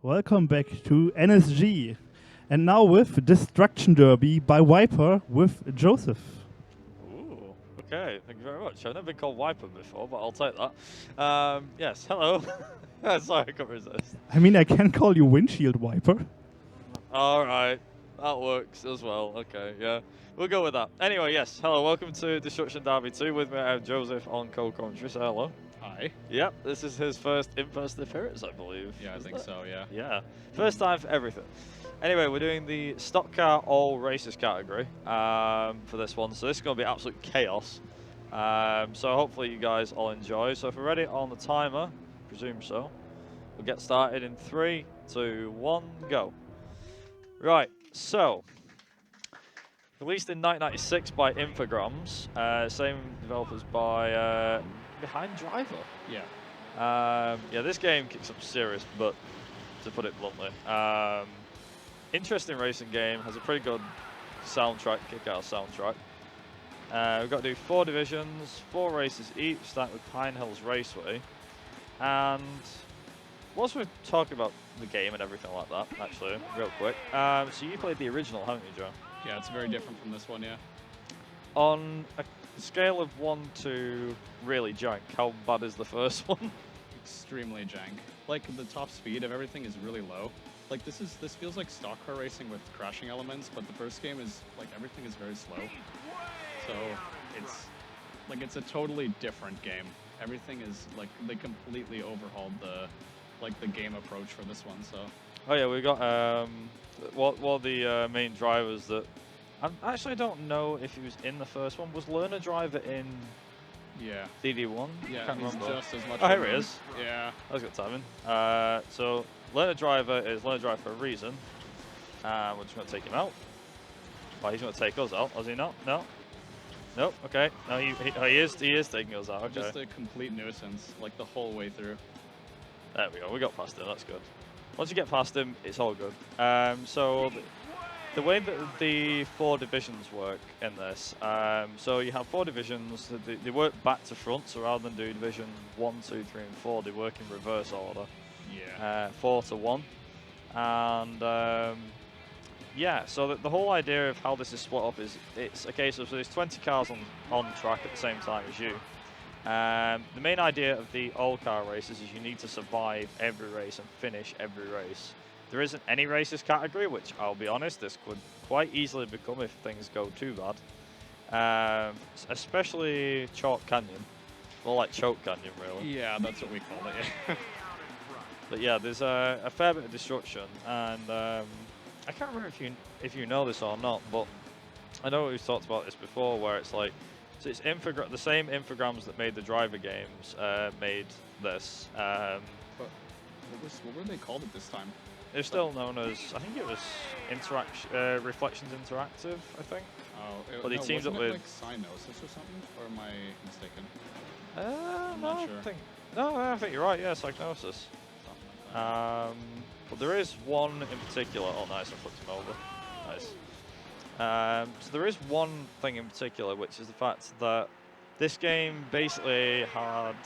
Welcome back to NSG. And now with Destruction Derby by Viper with Joseph. Ooh, okay, thank you very much. I've never been called Wiper before, but I'll take that. Yes, hello. Sorry, I couldn't resist. I mean, I can call you Windshield Viper. Alright, that works as well. Okay, yeah, we'll go with that. Anyway, yes, hello, welcome to Destruction Derby 2 with me. I'm Joseph on co-commentary, so hello. Hi. Yep, this is his first in-person appearance, I believe. Yeah, I think so, yeah. Yeah, first time for everything. Anyway, we're doing the stock car all races category for this one, so this is going to be absolute chaos. So hopefully you guys all enjoy. So if we're ready on the timer, presume so, we'll get started in 3, 2, 1, go. Right, so released in 1996 by Infogrames, same developers by Behind Driver. Yeah. Yeah, this game kicks up serious butt, to put it bluntly. Interesting racing game, has a pretty good soundtrack, kick-ass soundtrack. We've got to do 4 divisions, 4 races each, starting with Pine Hills Raceway. And whilst we're talking about the game and everything like that, actually, real quick. So you played the original, haven't you, Joe? Yeah, it's very different from this one, yeah. On a scale of 1 to really jank, how bad is the first one? Extremely jank. Like, the top speed of everything is really low. Like, this feels like stock car racing with crashing elements, but the first game is, like, everything is very slow. So, it's a totally different game. Everything is, like, they completely overhauled the game approach for this one, so. Oh yeah, we got, one of the main drivers that, I actually don't know if he was in the first one. Was Learner Driver in Yeah. DD1? Yeah, Can't he's remember. just as much. Oh, here he is. Yeah. That was good timing. So, Learner Driver is Learner Driver for a reason. We're just going to take him out. Oh, he's going to take us out, has he not? No? Nope, okay. No, he is taking us out, okay. Just a complete nuisance, like, the whole way through. There we go, we got past him, that's good. Once you get past him, it's all good. So, the way that the 4 divisions work in this, so you have 4 divisions, they work back to front, so rather than do division 1, 2, 3 and 4, they work in reverse order. Yeah. 4 to 1. And yeah, so the whole idea of how this is split up is, it's a case of, so there's 20 cars on track at the same time as you. The main idea of the all-car races is you need to survive every race and finish every race. There isn't any races category, which I'll be honest, this could quite easily become if things go too bad. Especially Chalk Canyon. More like Choke Canyon, really. Yeah, that's what we call it, yeah. But yeah, there's a fair bit of destruction, and I can't remember if you know this or not, but I know we've talked about this before, where it's like, so it's the same Infogrames that made the driver games made this. What were they called at this time? They're still known as, I think it was Reflections Interactive, I think. Oh, but they teamed up with, like Cyanosis or something, or am I mistaken? I think you're right. Yeah, Psygnosis. But there is one in particular. Oh, nice! I flipped him over. Nice. So there is one thing in particular, which is the fact that this game basically had.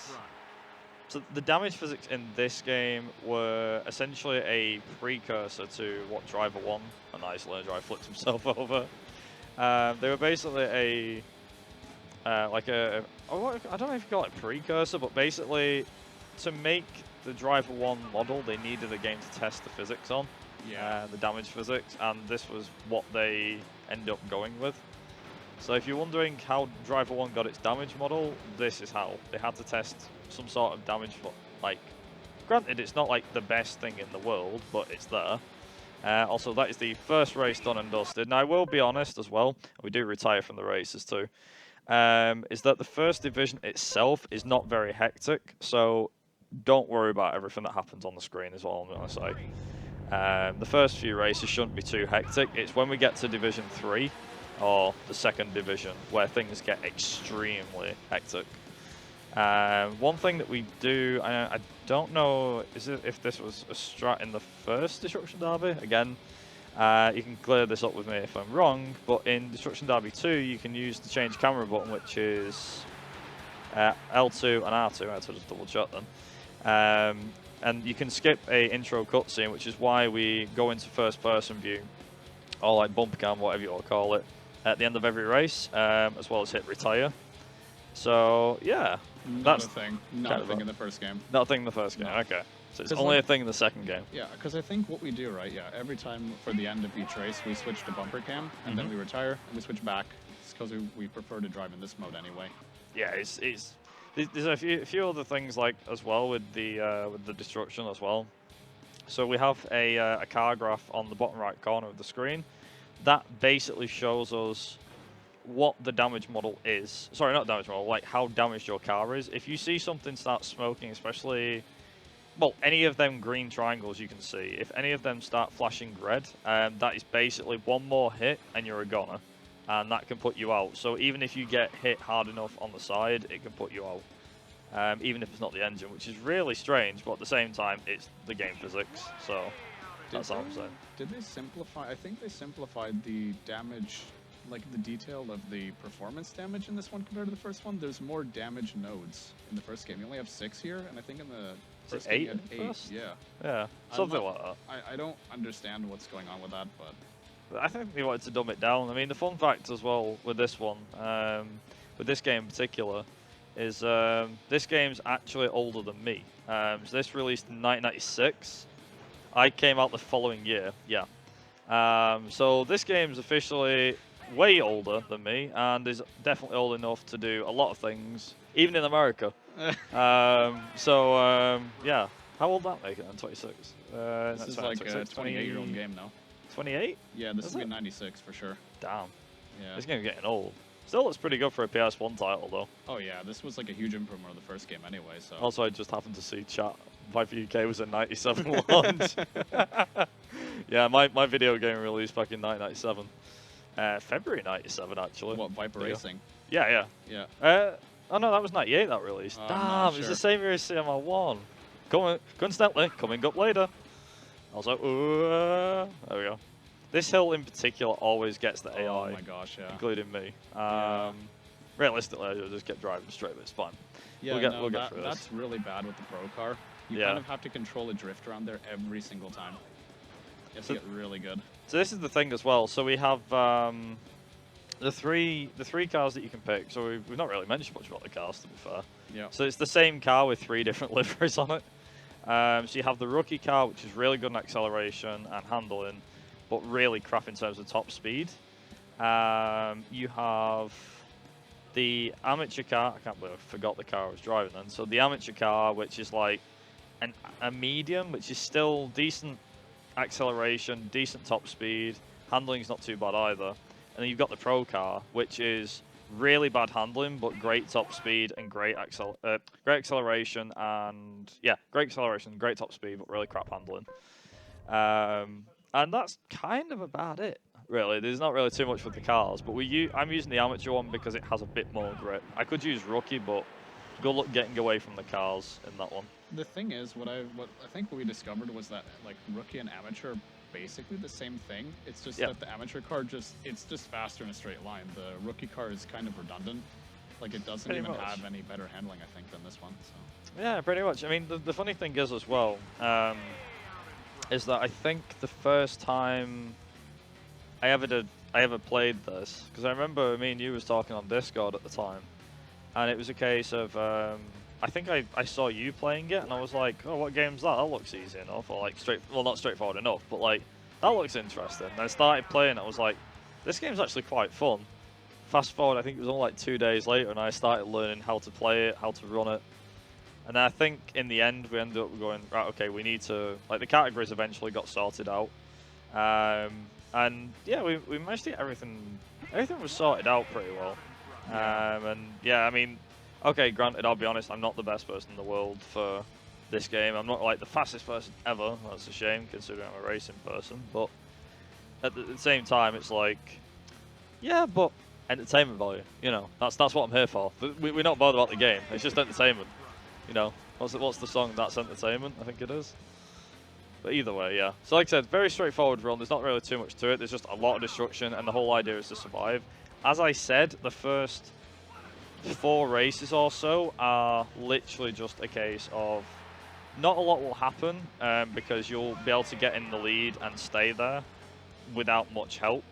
So the damage physics in this game were essentially a precursor to what Driver 1, a nice Learner Driver, flipped himself over. They were basically I don't know if you call it precursor, but basically to make the Driver 1 model, they needed a game to test the physics on, the damage physics, and this was what they ended up going with. So if you're wondering how Driver 1 got its damage model, this is how. They had to test some sort of damage, like, granted it's not like the best thing in the world, but it's there. Also, that is the first race done and dusted. Now I will be honest as well, we do retire from the races too, is that the first division itself is not very hectic, so don't worry about everything that happens on the screen is all I'm going to say. The first few races shouldn't be too hectic. It's when we get to Division 3, or the second division, where things get extremely hectic. One thing that we do, I don't know if this was a strat in the first Destruction Derby. Again, you can clear this up with me if I'm wrong, but in Destruction Derby 2, you can use the change camera button, which is L2 and R2. I had to just double check then. and you can skip a intro cutscene, which is why we go into first-person view, or like bumper cam, whatever you want to call it, at the end of every race, as well as hit retire. So yeah, Not a thing. Not a thing in the first game. Not a thing in the first game. No. Okay, so it's only like, a thing in the second game. Yeah, because I think what we do, right? Yeah, every time for the end of each race, we switch to bumper cam, and then we retire, and we switch back. It's because we prefer to drive in this mode anyway. Yeah, there's a few other things like as well with the destruction as well. So we have a car graph on the bottom right corner of the screen that basically shows us what the damage model is. Sorry, not damage model, like how damaged your car is. If you see something start smoking, especially, well, any of them green triangles you can see, if any of them start flashing red, that is basically one more hit and you're a goner. And that can put you out. So even if you get hit hard enough on the side, it can put you out. Even if it's not the engine, which is really strange, but at the same time, it's the game physics. So that's all I'm saying. Did they simplify? I think they simplified the damage, like the detail of the performance damage in this one compared to the first one. There's more damage nodes in the first game. You only have 6 here, and I think in the first game you had 8. First? Yeah. Yeah, something like that. I don't understand what's going on with that, but I think they wanted to dumb it down. I mean, the fun fact as well with this one, with this game in particular, is this game's actually older than me. So this released in 1996. I came out the following year, yeah. So this game's officially way older than me, and is definitely old enough to do a lot of things, even in America. Yeah. How old that make it then? 26? this is like a 28-year-old game now. 28? Yeah, this would be 96 for sure. Damn. Yeah. This game's getting old. Still looks pretty good for a PS1 title, though. Oh yeah, this was like a huge improvement of the first game anyway, so... Also, I just happened to see chat. ViperUK was a 97 launch. Yeah, my video game released back in 1997. February 97, actually. What, Viper Racing? Yeah. Yeah. Oh no, that was 98 that released. Damn, it's the same year as CMR1. Coincidentally, coming up later. I was like, ooh, there we go. This hill in particular always gets the AI. Oh my gosh, yeah. Including me. Yeah. Realistically, I just kept driving straight, but it's fine. Yeah, we'll get through this. That's really bad with the Pro car. You kind of have to control a drift around there every single time. You have to get really good. So this is the thing as well. So we have the three cars that you can pick. So we've not really mentioned much about the cars, to be fair. Yeah. So it's the same car with 3 different liveries on it. So you have the rookie car, which is really good in acceleration and handling, but really crap in terms of top speed. You have the amateur car. I can't believe I forgot the car I was driving then. So the amateur car, which is like a medium, which is still decent acceleration, decent top speed. Handling's not too bad either. And then you've got the pro car, which is really bad handling, but great top speed and great acceleration and great top speed, but really crap handling. And that's kind of about it, really. There's not really too much with the cars, but I'm using the amateur one because it has a bit more grip. I could use rookie, but good luck getting away from the cars in that one. The thing is, what I think what we discovered was that like rookie and amateur are basically the same thing. It's just that the amateur car it's just faster in a straight line. The rookie car is kind of redundant. Like it doesn't even have any better handling, I think, than this one. So. Yeah, pretty much. I mean, the funny thing is as well, is that I think the first time I ever played this, because I remember me and you was talking on Discord at the time, and it was a case of I think I saw you playing it, and I was like, oh, what game's that? That looks easy enough, or like not straightforward enough, but like that looks interesting. And I started playing it, I was like, this game's actually quite fun. Fast forward, I think it was only like 2 days later, and I started learning how to play it, how to run it. And I think in the end, we ended up going, right, okay, we need to, like the categories eventually got sorted out. And yeah, we managed to get everything was sorted out pretty well. And yeah, I mean, okay, granted, I'll be honest, I'm not the best person in the world for this game. I'm not like the fastest person ever. That's a shame considering I'm a racing person. But at the same time, it's like, yeah, but entertainment value. You know, that's what I'm here for. We're not bothered about the game. It's just entertainment. You know, what's the song? That's entertainment, I think it is. But either way, yeah. So like I said, very straightforward run. There's not really too much to it. There's just a lot of destruction, and the whole idea is to survive. As I said, the first 4 races or so are literally just a case of not a lot will happen because you'll be able to get in the lead and stay there without much help.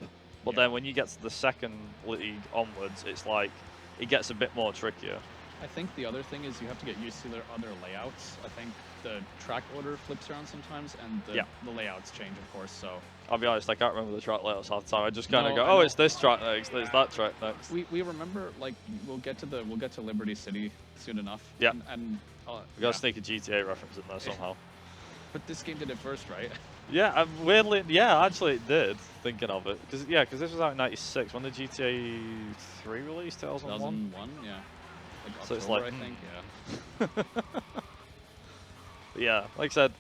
But then when you get to the second league onwards, it's like it gets a bit more trickier. I think the other thing is you have to get used to their other layouts. I think the track order flips around sometimes, and the layouts change, of course. So I'll be honest, I can't remember the track layouts half the time. I just kind of No, go, oh, it's this track next, there's that track next. we remember, like, we'll get to Liberty City soon enough. Yeah. And We got to sneak a GTA reference in there somehow. But this game did it first, right? Yeah, weirdly, yeah, actually it did, thinking of it. Because this was out in 96. When did GTA 3 release? 2001? 2001, yeah. Like So October, it's like, I think, yeah. Yeah, like I said,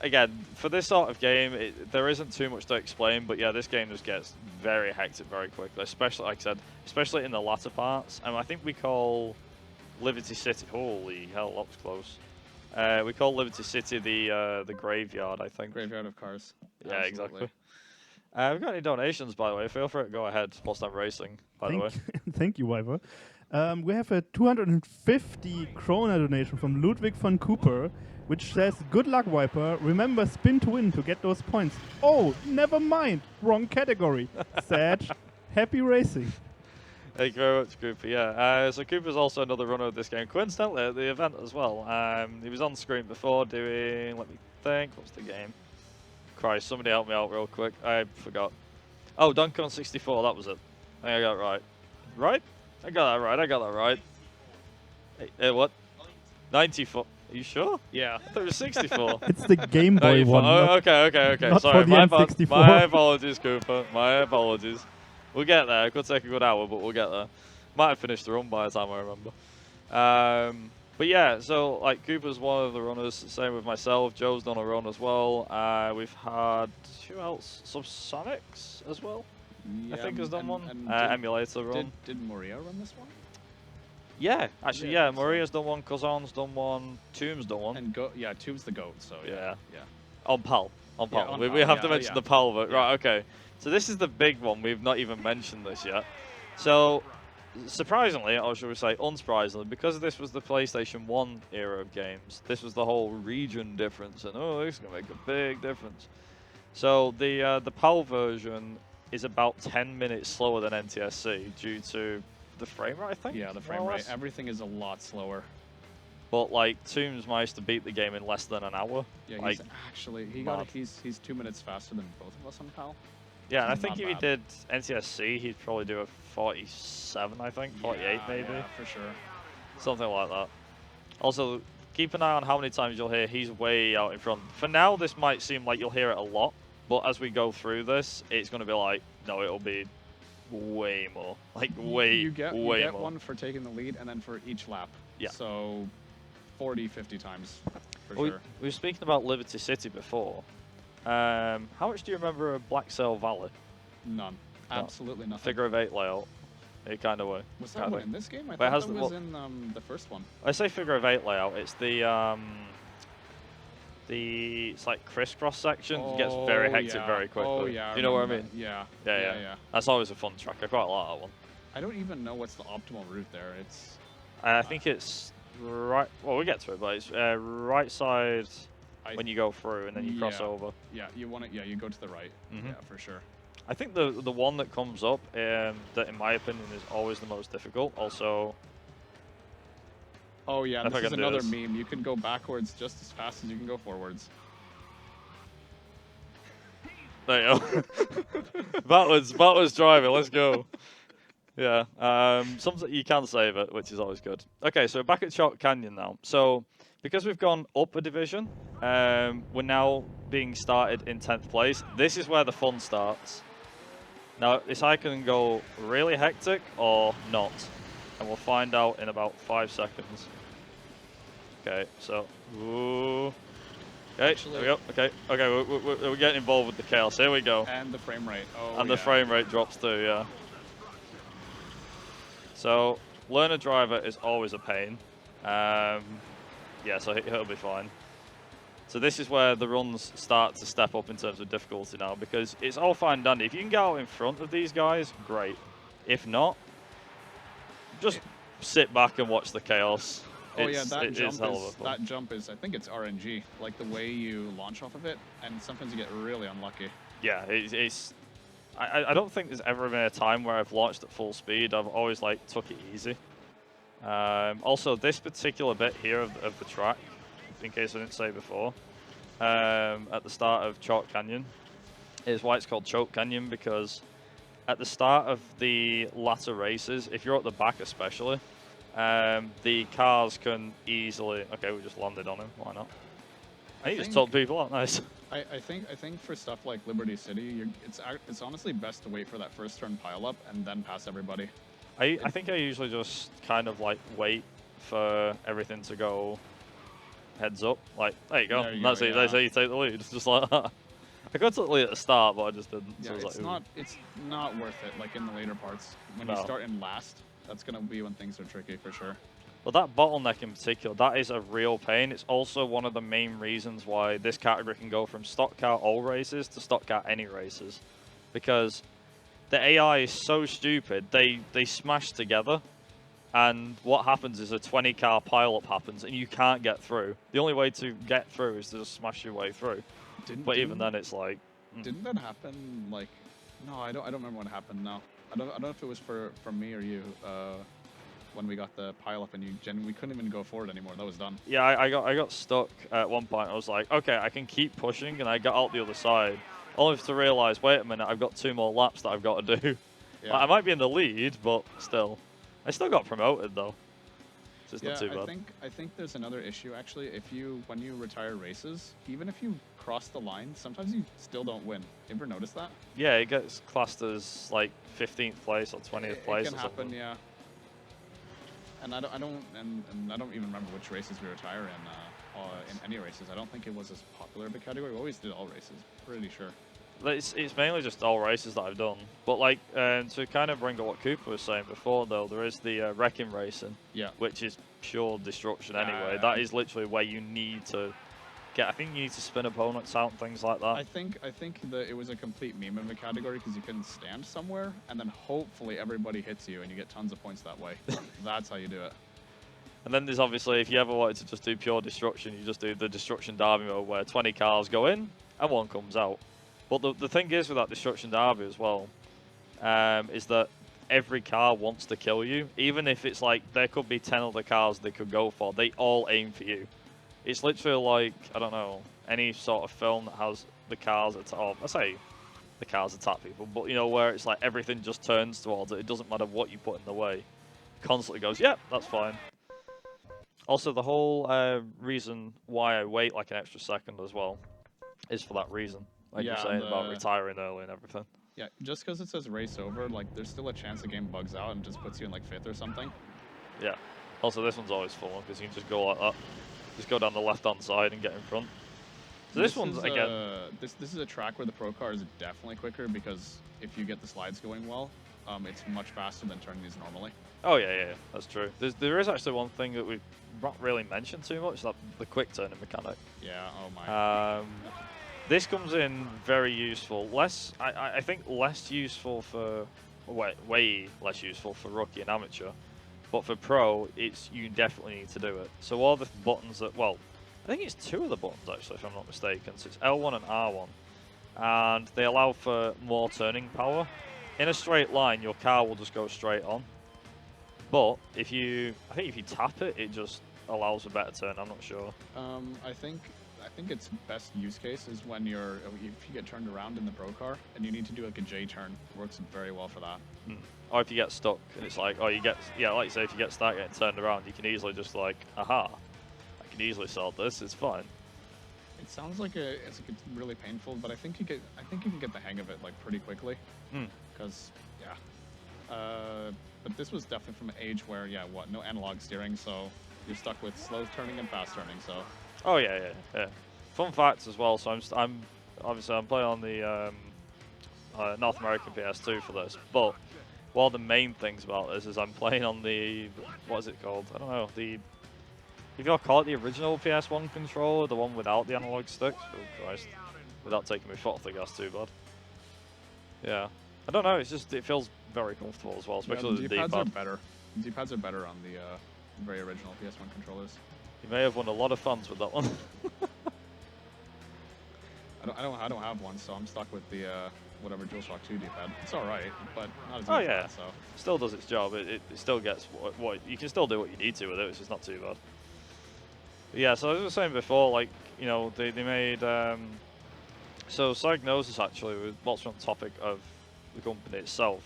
again, for this sort of game, there isn't too much to explain, but yeah, this game just gets very hectic very quickly, especially, like I said, especially in the latter parts. And I think we call Liberty City, holy hell, that was close. We call Liberty City the graveyard, I think. Graveyard of cars. Yeah, Absolutely. exactly. We've got any donations, by the way. Feel free to go ahead whilst I'm racing, by the way. Thank you, Viper. We have a 250 krona donation from Ludwig von Cooper, which says, "Good luck, Viper. Remember, spin to win to get those points." Oh, never mind. Wrong category. Sad. Happy racing. Thank you very much, Cooper. Yeah, so Cooper's also another runner of this game, coincidentally at the event as well. He was on screen before doing, let me think, what's the game? Christ, somebody help me out real quick. I forgot. Oh, Dunk on 64, that was it. I think I got it right. Right? I got that right. Hey, what? 94. Are you sure? Yeah. I thought it was 64. It's the Game Boy 94. one. Oh, okay. not Sorry, for the N64. my apologies, Cooper. My apologies. We'll get there. It could take a good hour, but we'll get there. Might have finished the run by the time I remember. But yeah, so like Cooper's one of the runners. Same with myself. Joe's done a run as well. We've had who else? Subsonics as well. Yeah, I think has done one. and Emulator run. Did Maria run this one? Yeah, actually, Yeah, yeah. Maria's done one. Kazan's done one. Tomb's done one. And Tube's the GOAT, so Yeah. yeah. On PAL. On Yeah, PAL. on we PAL, have to yeah, mention yeah. the PAL, but Yeah. right, okay. So this is the big one. We've not even mentioned this yet. So, surprisingly, or should we say unsurprisingly, because this was the PlayStation 1 era of games, this was the whole region difference, and oh, this is going to make a big difference. So the PAL version is about 10 minutes slower than NTSC due to the frame rate, I think? Yeah, the more frame or rate. less. Everything is a lot slower. But like Tombs managed to beat the game in less than an hour. Yeah, like, he's actually mad. he's 2 minutes faster than both of us on PAL. yeah, and I Not think if he bad. did NTSC, he'd probably do a 47, I think, 48 maybe. Yeah, for sure. Something like that. Also, keep an eye on how many times you'll hear he's way out in front. For now, this might seem like you'll hear it a lot, but as we go through this, it's going to be like, no, it'll be way more. Like, way, you get way more. one for taking the lead, and then for each lap. Yeah. So 40, 50 times, for We sure. were speaking about Liberty City before. How much do you remember of Black Sail Valley? None. Absolutely nothing. Figure of 8 layout. It kind of way. Was that one in this game? I But it thought has that the- was well- in the first one. I say figure of 8 layout. It's it's like crisscross section. It gets very hectic yeah. very quickly. Oh, yeah. Do you know what I remember mean? that. Yeah. Yeah. That's always a fun track. I quite like that one. I don't even know what's the optimal route there. It's I think it's right. Well, we'll get to it, but it's right side when you go through, and then you cross yeah. over. Yeah, you want it. Yeah, you go to the right. Mhm. Yeah, for sure. I think the one that comes up that, in my opinion, is always the most difficult. Also, Oh yeah, If I this is can do another this. meme. You can go backwards just as fast as you can go forwards. there you go. backwards driving. Let's go. Yeah. Something you can save it, which is always good. Okay, so back at Chalk Canyon now. So because we've gone up a division, we're now being started in 10th place. This is where the fun starts. Now, this either can go really hectic or not, and we'll find out in about 5 seconds. Okay, so, ooh. Okay, there we go. Okay, we're getting involved with the chaos. Here we go. And the frame rate. Oh, And the frame rate drops too, yeah. So, learner driver is always a pain. Yeah, so he'll be fine. So this is where the runs start to step up in terms of difficulty now, because it's all fine and dandy. If you can get out in front of these guys, great. If not, just sit back and watch the chaos. Oh yeah, that it jump is hell of a fun. that jump is, I think it's RNG, like the way you launch off of it, and sometimes you get really unlucky. Yeah, I don't think there's ever been a time where I've launched at full speed. I've always like took it easy. Also, this particular bit here of the track, in case I didn't say before, at the start of Chalk Canyon, is why it's called Choke Canyon, because at the start of the latter races, if you're at the back especially, the cars can easily... Okay, we just landed on him. Why not? He just told people out. Nice. I think for stuff like Liberty City, it's honestly best to wait for that first turn pile up and then pass everybody. I think I usually just kind of like wait for everything to go heads up. Like, there you go. That's how you take the lead. It's just like that. I got to the lead at the start, but I just didn't. Yeah, so it's not worth it. Like in the later parts, when you start in last, that's gonna be when things are tricky for sure. But that bottleneck in particular, that is a real pain. It's also one of the main reasons why this category can go from stock car all races to stock car any races, because the AI is so stupid. They smash together, and what happens is a 20-car pileup happens, and you can't get through. The only way to get through is to just smash your way through. But even then, it's like... Didn't that happen, like... No, I don't remember what happened, no. I don't know if it was for me or you, when we got the pileup and we couldn't even go forward anymore. That was done. Yeah, I got stuck at one point. I was like, okay, I can keep pushing, and I got out the other side. Only to realize, wait a minute, I've got 2 more laps that I've got to do. Yeah. I might be in the lead, but still. I still got promoted, though. So it's not too bad. I think there's another issue, actually. When you retire races, even if you cross the line, sometimes you still don't win. You ever notice that? Yeah, it gets classed as like 15th place or 20th place. It can happen, yeah. And I don't even remember which races we retire in any races. I don't think it was as popular of a category. We always did all races, pretty sure. It's mainly just all races that I've done. But like to kind of bring up what Cooper was saying before, though, there is the wrecking racing, which is pure destruction anyway. That is literally where you need to get. I think you need to spin opponents out and things like that. I think that it was a complete meme of a category because you couldn't stand somewhere and then hopefully everybody hits you and you get tons of points that way. That's how you do it. And then there's obviously, if you ever wanted to just do pure destruction, you just do the destruction derby mode where 20 cars go in and 1 comes out. But the thing is with that destruction derby as well, is that every car wants to kill you. Even if it's like, there could be 10 other cars they could go for, they all aim for you. It's literally like, I don't know, any sort of film that has the cars attack, I say the cars attack people, but you know, where it's like everything just turns towards it. It doesn't matter what you put in the way. Constantly goes, yep, that's fine. Also, the whole reason why I wait like an extra second as well is for that reason. Like you're saying about retiring early and everything. Yeah, just because it says race over, like there's still a chance the game bugs out and just puts you in like 5th or something. Yeah. Also, this one's always full because you can just go like that. Just go down the left-hand side and get in front. So this one's, again... This is a track where the pro car is definitely quicker because if you get the slides going well, it's much faster than turning these normally. Oh, yeah, that's true. There is actually one thing that we've not really mentioned too much, that the quick turning mechanic. Yeah, oh my. This comes in very useful. I think less useful for... way less useful for rookie and amateur. But for pro, you definitely need to do it. So all the buttons that, well, I think it's 2 of the buttons actually, if I'm not mistaken. So it's L1 and R1. And they allow for more turning power. In a straight line, your car will just go straight on. But I think if you tap it, it just allows a better turn, I'm not sure. I think its best use case is when if you get turned around in the pro car and you need to do like a J turn. It works very well for that. Or if you get stuck and it's like, like you say, if you get stuck getting turned around, you can easily just like, aha, I can easily solve this, it's fine. It sounds like it's really painful, but I think you can get the hang of it like pretty quickly. Because but this was definitely from an age where no analog steering, so you're stuck with slow turning and fast turning. So. Oh yeah. Fun facts as well. So I'm playing on the North American PS2 for this, but one of the main things about this is I'm playing on the, what is it called? I don't know. If you'll call it the original PS1 controller, the one without the analog sticks. Oh Christ! Without taking my foot off the gas too bad. Yeah. I don't know. It's just, it feels very comfortable as well, especially the D-pads are better. D-pads are better on very original PS1 controllers. You may have won a lot of fans with that one. I don't have one, so I'm stuck with the whatever DualShock 2 D-pad. It's all right, but not as Oh good as yeah, that, so. still does its job. It still gets what you can still do what you need to with it, which is not too bad. But yeah, so as I was saying before, like, you know, they made so Psygnosis actually, what's on topic of the company itself,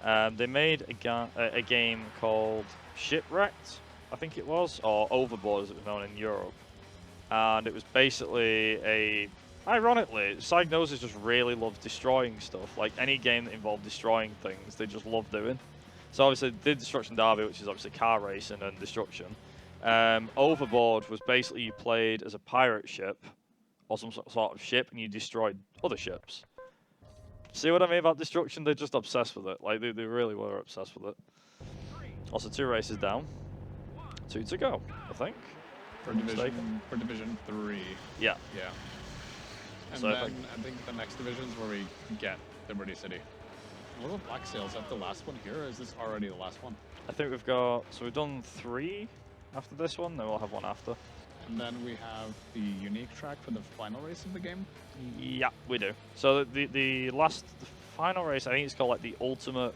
they made a game called Shipwrecked, I think it was, or Overboard as it was known in Europe, and it was basically ironically, Psygnosis just really loves destroying stuff. Like any game that involved destroying things, they just love doing. So obviously, they did Destruction Derby, which is obviously car racing and destruction. Overboard was basically you played as a pirate ship or some sort of ship, and you destroyed other ships. See what I mean about destruction? They're just obsessed with it. Like they really were obsessed with it. Also, 2 races down, 2 to go, I think. For Division 3. Yeah. Yeah. And So then I think the next division is where we get Liberty City. What about Black Sail? Is that the last one here, or is this already the last one? I think we've got, so we've done 3 after this one, then we'll have 1 after. And then we have the unique track for the final race of the game. Yeah, we do. So the final race, I think it's called like the ultimate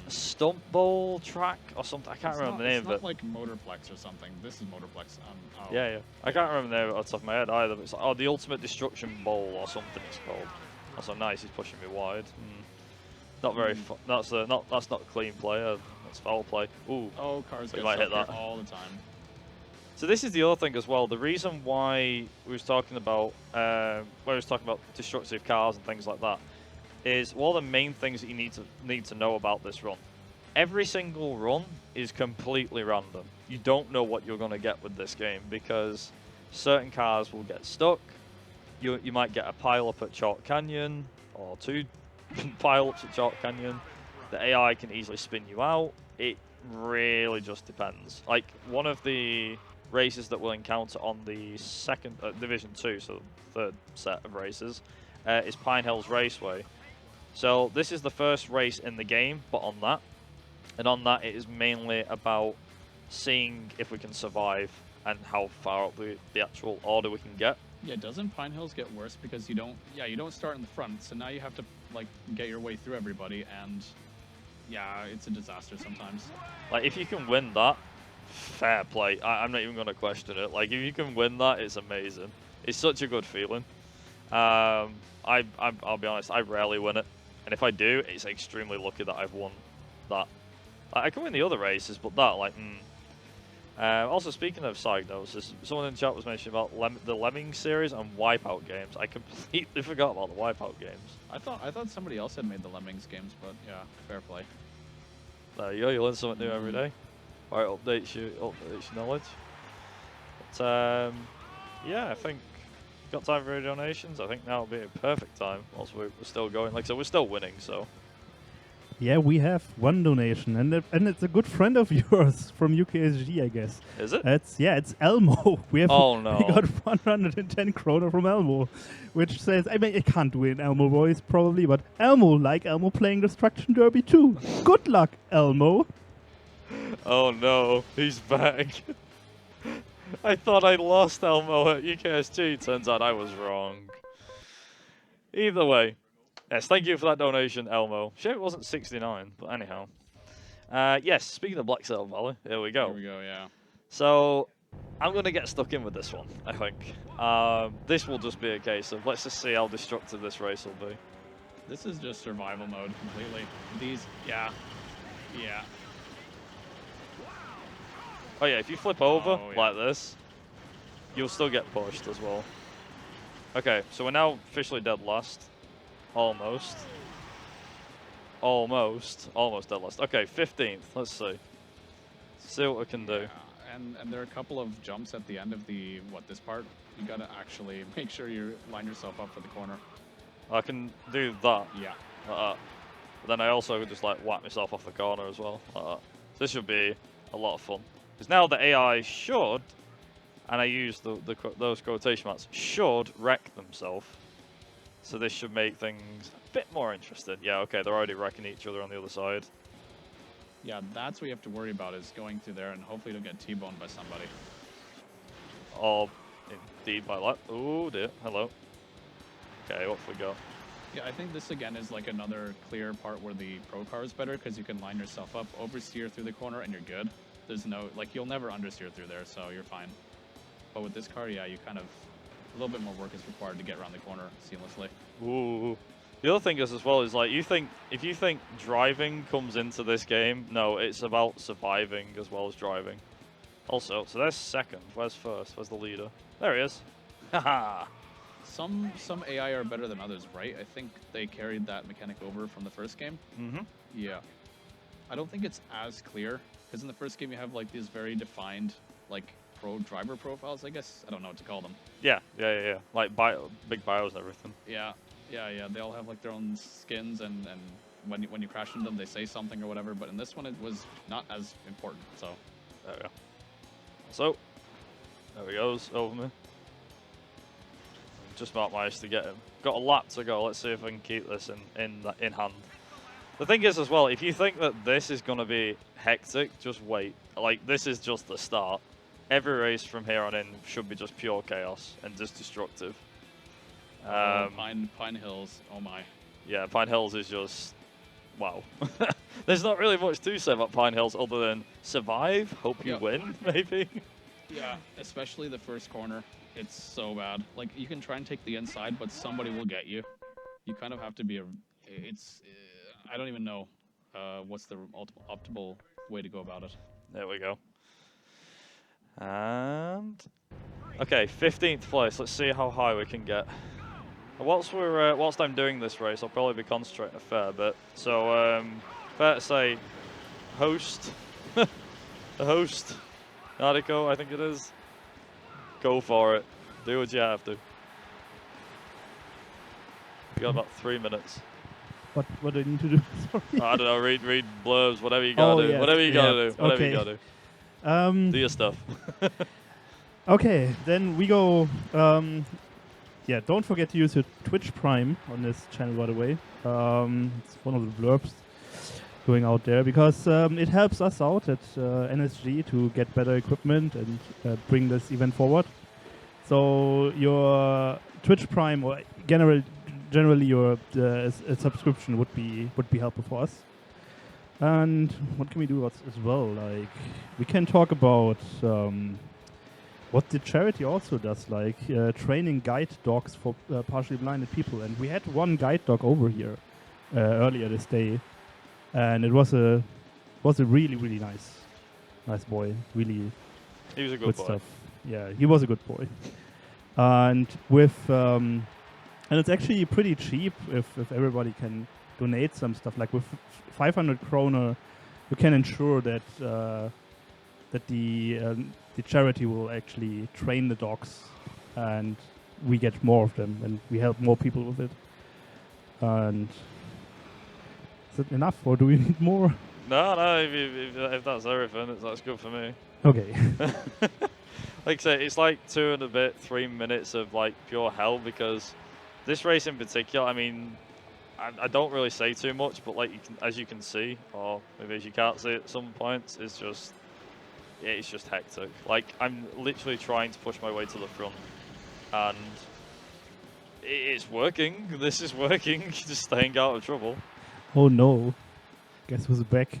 Stump Bowl track or something. I can't remember the name of it. It's not like Motorplex or something. This is Motorplex. Oh. Yeah. I can't remember the name of it off the top of my head either. But it's like, the Ultimate Destruction Bowl or something it's called. That's so nice. He's pushing me wide. Not very. That's not clean play. That's foul play. Ooh. Oh, cars so get might hit stuck that here all the time. So this is the other thing as well. The reason why we was talking about destructive cars and things like that is one of the main things that you need to know about this run. Every single run is completely random. You don't know what you're going to get with this game because certain cars will get stuck. You might get a pile up at Chalk Canyon or 2 pile ups at Chalk Canyon. The AI can easily spin you out. It really just depends. Like one of the races that we'll encounter on the second Division 2, so the 3rd set of races, is Pine Hills Raceway. So this is the first race in the game, but on that. And on that, it is mainly about seeing if we can survive and how far up the actual order we can get. Yeah, doesn't Pine Hills get worse because you don't start in the front, so now you have to like get your way through everybody, and yeah, it's a disaster sometimes. Like if you can win that, fair play. I'm not even going to question it. Like if you can win that, it's amazing. It's such a good feeling. I'll be honest, I rarely win it, and if I do, it's extremely lucky that I've won that. I can win the other races, but that, like, also, speaking of Psygnosis, someone in the chat was mentioning about the Lemmings series and Wipeout games. I completely forgot about the Wipeout games. I thought somebody else had made the Lemmings games, but yeah, fair play. There you go, you learn something new every day. Alright, updates your knowledge. But, yeah, I think got time for donations. I think now will be a perfect time whilst we're still going. Like I said, we're still winning, so. Yeah, we have 1 donation, and it's a good friend of yours from UKSG, I guess. Is it? It's Elmo. We got 110 kroner from Elmo, which says, I mean, I can't do it in Elmo voice probably, but Elmo playing Destruction Derby too. Good luck, Elmo. Oh no, he's back. I thought I lost Elmo at UKSG. Turns out I was wrong. Either way. Yes, thank you for that donation, Elmo. Shame it wasn't 69, but anyhow. Yes, speaking of Black Sail Valley, here we go. Here we go, yeah. So, I'm going to get stuck in with this one, I think. This will just be a case of, let's just see how destructive this race will be. This is just survival mode completely. Yeah. Oh yeah, if you flip over like this, you'll still get pushed as well. Okay, so we're now officially dead last. Almost dead last. Okay, 15th. Let's see. See what we can do. Yeah, and there are a couple of jumps at the end of this part. You gotta actually make sure you line yourself up for the corner. I can do that. Yeah. Like that. But then I also could just like whack myself off the corner as well. Like that. So this should be a lot of fun. Because now the AI should, and I use those quotation marks, should wreck themselves. So this should make things a bit more interesting. Yeah, okay, they're already wrecking each other on the other side. Yeah, that's what you have to worry about, is going through there and hopefully don't get T-boned by somebody. Or indeed by luck. Oh dear, hello. Okay, what have we got? Yeah, I think this again is like another clear part where the pro car is better, because you can line yourself up, oversteer through the corner, and you're good. There's no, like, you'll never understeer through there, so you're fine. But with this car, yeah, you kind of, a little bit more work is required to get around the corner seamlessly. Ooh. The other thing is as well is like if you think driving comes into this game, no, it's about surviving as well as driving. Also, so there's second. Where's first? Where's the leader? There he is. Haha. Some AI are better than others, right? I think they carried that mechanic over from the first game. Mhm. Yeah. I don't think it's as clear, because in the first game you have like these very defined like pro driver profiles, I guess. I don't know what to call them. Yeah. Like big bios and everything. Yeah. They all have like their own skins, and when you crash into them, they say something or whatever. But in this one, it was not as important. So There we go. So there he goes over me. Just about managed to get him. Got a lap to go. Let's see if I can keep this in hand. The thing is as well, if you think that this is going to be hectic, just wait. Like, this is just the start. Every race from here on in should be just pure chaos and just destructive. Pine Hills, oh my. Yeah, Pine Hills is just, wow. There's not really much to say about Pine Hills other than survive, hope you win, maybe. Yeah, especially the first corner. It's so bad. Like, you can try and take the inside, but somebody will get you. You kind of have to be I don't even know what's the optimal way to go about it. There we go. And okay, 15th place. Let's see how high we can get. Whilst I'm doing this race, I'll probably be concentrating a fair bit. So fair to say, host, the host, Nardico, I think it is. Go for it. Do what you have to. You got about 3 minutes. What do I need to do? Sorry. I don't know. Read blurbs. Whatever you gotta do. Yes. Whatever you gotta do. Whatever Okay. you gotta do. Do your stuff. Okay, then we go. Yeah, don't forget to use your Twitch Prime on this channel, by the way. It's one of the blurbs going out there, because it helps us out at NSG to get better equipment and bring this event forward. So your Twitch Prime, or generally your a subscription would be helpful for us. And what can we do as well? Like, we can talk about what the charity also does, like training guide dogs for partially blinded people. And we had one guide dog over here earlier this day, and it was a really nice boy. Really, He was a good boy. stuff. Yeah, he was a good boy. And with and it's actually pretty cheap if everybody can donate some stuff. Like with 500 kroner, you can ensure that that the charity will actually train the dogs, and we get more of them, and we help more people with it. And is it enough, or do we need more? No, if that's everything, that's good for me. Okay. Like I say, it's like 2 and a bit, 3 minutes of like pure hell, because this race in particular, I mean, I don't really say too much, but like as you can see, or maybe as you can't see at some points, it's just hectic. Like, I'm literally trying to push my way to the front, and it's working. This is working. Just staying out of trouble. Oh no. Guess who's back?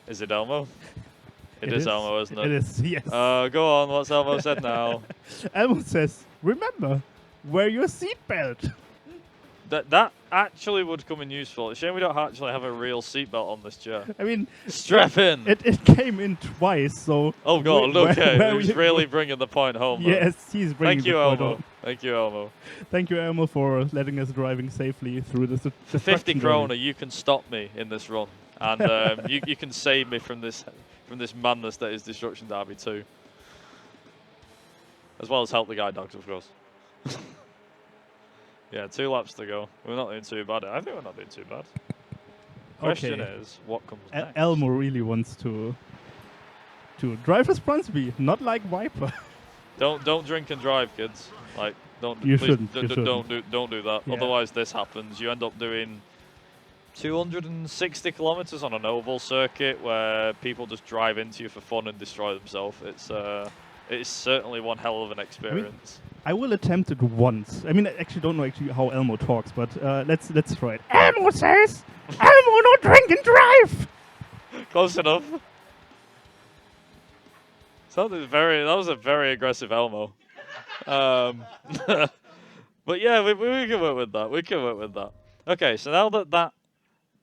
Is it Elmo? It is Elmo, isn't it? It is, yes. Go on. What's Elmo said now? Elmo says, remember, wear your seatbelt. That actually would come in useful. It's a shame we don't actually have a real seatbelt on this chair. I mean, Strap in. It came in twice, so. Oh god, okay. where He's really bringing the point home. Though. Yes, he's bringing Thank you, the point Elmo. home. Thank you, Elmo. Thank you, Elmo, for letting us driving safely through this. For 50 krona, you can stop me in this run, and you can save me from this madness that is Destruction Derby 2, as well as help the guide dogs, of course. Yeah, 2 laps to go. We're not doing too bad. I think we're not doing too bad. Question is, what comes next? Elmo really wants to drive a Brunsby, not like Viper. Don't drink and drive, kids. Like, don't. You please shouldn't. Don't do that. Yeah. Otherwise, this happens. You end up doing 260 kilometers on an oval circuit where people just drive into you for fun and destroy themselves. It's certainly one hell of an experience. I will attempt it once. I mean, I actually don't know how Elmo talks, but let's try it. Elmo says, "Elmo, no drink and drive." Close enough. That was a very aggressive Elmo. But yeah, we can work with that. We can work with that. Okay, so now that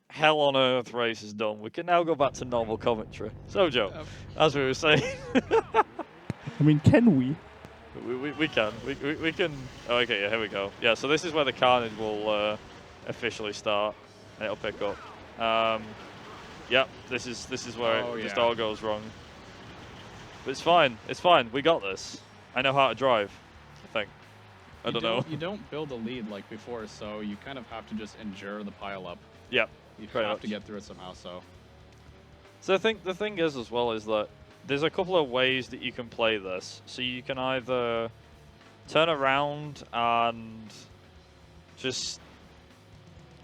hell on earth race is done, we can now go back to normal commentary. So, Joe, as we were saying. I mean, can we? We can. We can. Oh, okay, yeah, here we go. Yeah, so this is where the carnage will officially start, and it'll pick up. Yep, this is where it just all goes wrong. But it's fine. It's fine. We got this. I know how to drive, I think. I don't know. You don't build a lead like before, so you kind of have to just endure the pile up. Yep. You have to get through it somehow, so. So I think the thing is as well is that there's a couple of ways that you can play this. So you can either turn around and just,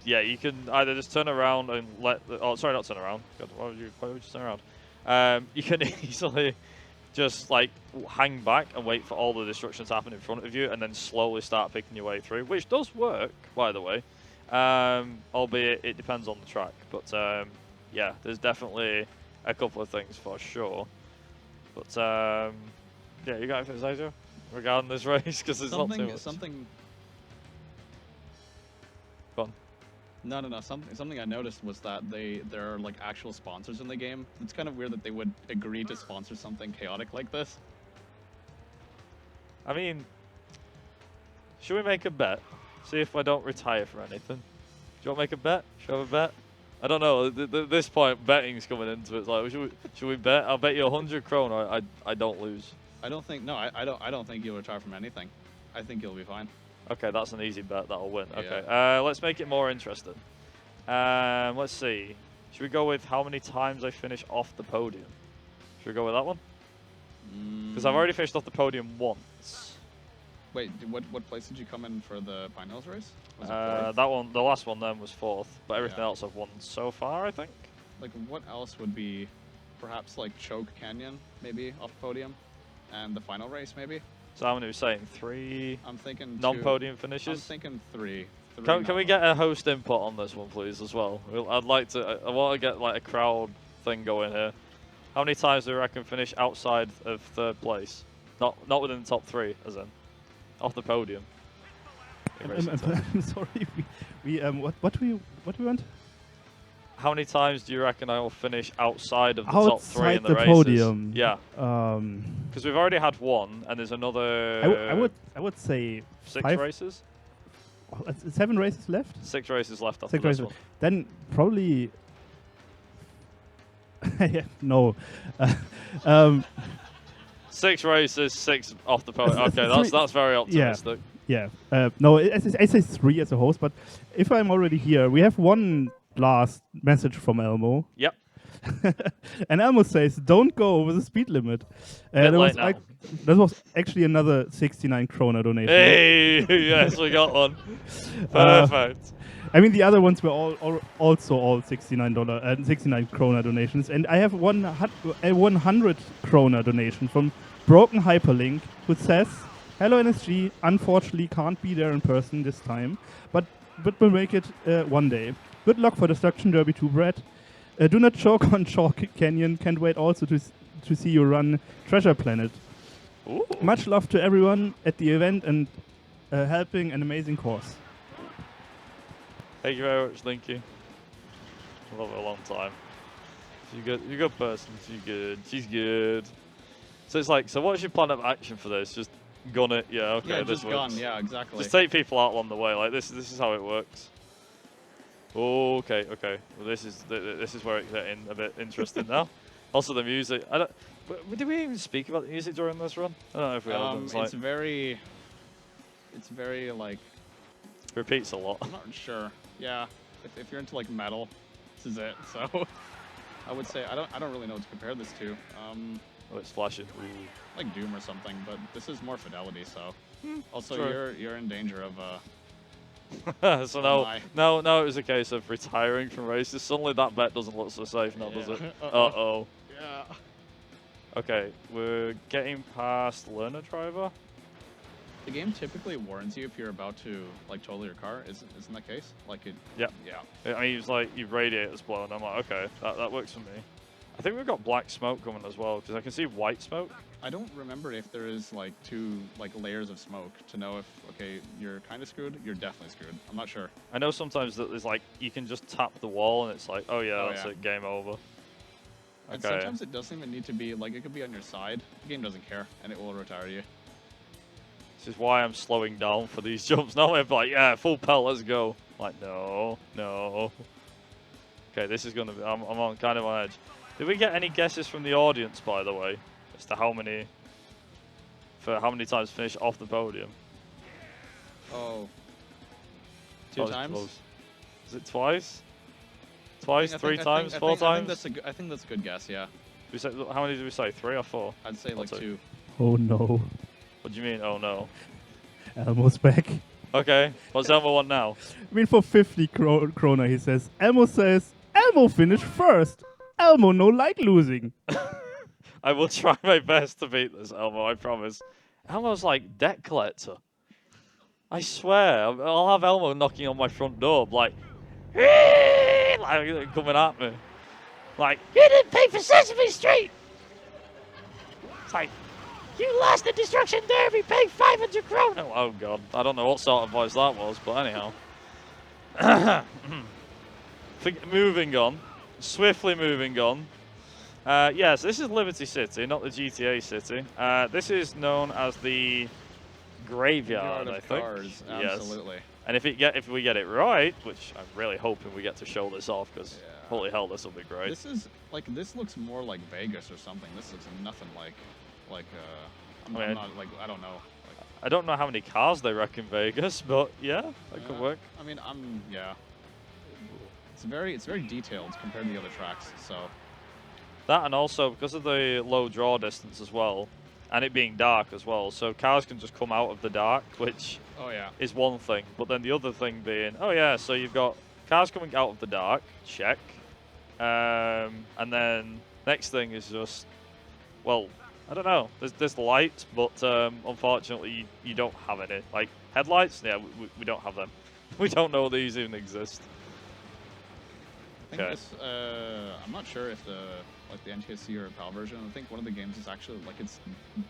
yeah, you can either just turn around and sorry, not turn around. God, why would you just turn around? You can easily just like hang back and wait for all the destruction to happen in front of you and then slowly start picking your way through, which does work, by the way. Albeit it depends on the track. But yeah, there's definitely a couple of things for sure. But yeah, you got anything to say, Joe, regarding this race? Because there's not too much. Go on. No. Something I noticed was that there are like actual sponsors in the game. It's kind of weird that they would agree to sponsor something chaotic like this. I mean, should we make a bet? See if I don't retire for anything. Do you want to make a bet? Should I have a bet? I don't know. At this point, betting's coming into it. It's like, should we bet? I'll bet you 100 krone. I don't lose. I don't think. No, I don't think you'll retire from anything. I think you'll be fine. Okay, that's an easy bet. That'll win. Yeah. Okay. Let's make it more interesting. Let's see. Should we go with how many times I finish off the podium? Should we go with that one? Because I've already finished off the podium once. Wait, what place did you come in for the Pine Hills race? Was it that one, the last one then was 4th, but everything else I've won so far, I think. Like, what else would be, perhaps like Choke Canyon, maybe off podium, and the final race, maybe. So how many are we saying? 3. I'm thinking non-podium finishes. I'm thinking 3. Can we get a host input on this one, please, as well? I'd like to. I want to get like a crowd thing going here. How many times do you reckon finish outside of 3rd place? Not within the top 3, as in. Off the podium. I'm sorry. What do we want? How many times do you reckon I will finish outside of the top 3 in the races? Podium. Yeah. Because we've already had 1, and there's another. I would say 6 5 races. 7 races left. 6 races left after 6 this races. one. Then probably. No. 6 races, 6 off the podium. Okay, that's very optimistic. Yeah. No, I say 3 as a host, but if I'm already here, we have one last message from Elmo. Yep. And Elmo says, "Don't go over the speed limit." That was actually another 69 krona donation. Hey, yes, we got one. Perfect. I mean, the other ones were also all $69 69 krona donations, and I have a 100 krona donation from Broken Hyperlink, who says, "Hello NSG, unfortunately can't be there in person this time, but we'll make it one day. Good luck for Destruction Derby 2, Brett. Do not choke on Chalk Canyon. Can't wait also to see you run Treasure Planet. Ooh. Much love to everyone at the event and helping an amazing course." Thank you very much, Linky. I love her a long time. You're a good person. She's good. So it's like, so what's your plan of action for this? Just gun it? Yeah, okay, yeah, this just works. gun, yeah, exactly. Just take people out along the way. Like this is how it works. Okay. Well, this is where it's getting a bit interesting now. Also, the music. Did we even speak about the music during this run? I don't know if we have. It's very like. Repeats a lot. I'm not sure. Yeah, if you're into like metal, this is it. So, I would say I don't really know what to compare this to. Oh, it's flashing. Ooh. Like Doom or something, but this is more fidelity. So, also Sure. you're in danger of So Oh no, it was a case of retiring from races. Suddenly that bet doesn't look so safe now, does it? Uh-oh. Yeah. Okay, we're getting past learner driver. The game typically warns you if you're about to like total your car. Isn't that case? Like it. Yeah. Yeah. I mean, it's like your radiator's blown. I'm like, okay, that works for me. I think we've got black smoke coming as well because I can see white smoke. I don't remember if there is like two like layers of smoke to know if okay you're kind of screwed. You're definitely screwed. I'm not sure. I know sometimes that there's like you can just tap the wall and it's like, oh yeah, that's it, game over. And sometimes it doesn't even need to be like it could be on your side. The game doesn't care and it will retire you. This is why I'm slowing down for these jumps. Now I'm like, yeah, full pelt, let's go. Like, no. Okay, this is gonna be. I'm on kind of on edge. Did we get any guesses from the audience, by the way, as to how many times finish off the podium? Oh. Two times? Close. Is it twice? Twice? Three times? Four times? I think that's a good guess. Yeah. We said, how many did we say? 3 or 4? I'd say like two. Oh no. What do you mean? Oh no. Elmo's back. Okay. What's Elmo want now? I mean, for 50 kroner, he says, Elmo finished first. Elmo no like losing. I will try my best to beat this, Elmo, I promise. Elmo's like debt collector. I swear, I'll have Elmo knocking on my front door, like coming at me. Like, you didn't pay for Sesame Street! It's like, you lost the Destruction Derby, pay 500 krone! Oh god, I don't know what sort of voice that was, but anyhow. Moving on. Swiftly moving on. Yes, this is Liberty City, not the GTA City. This is known as the Graveyard, I think. Cars, absolutely. Yes. And if we get it right, which I'm really hoping we get to show this off, because holy hell, this will be great. This looks more like Vegas or something. This looks nothing like I don't know. I don't know how many cars they wreck in Vegas, but yeah, that could work. I mean, it's very detailed compared to the other tracks. So that, and also because of the low draw distance as well, and it being dark as well, so cars can just come out of the dark, which is one thing. But then the other thing being, so you've got cars coming out of the dark, check, and then next thing is just, well, I don't know. There's lights, but unfortunately you don't have any. Like headlights, yeah, we don't have them. We don't know these even exist. I think this, I'm not sure if the NTSC or PAL version. I think one of the games is actually like it's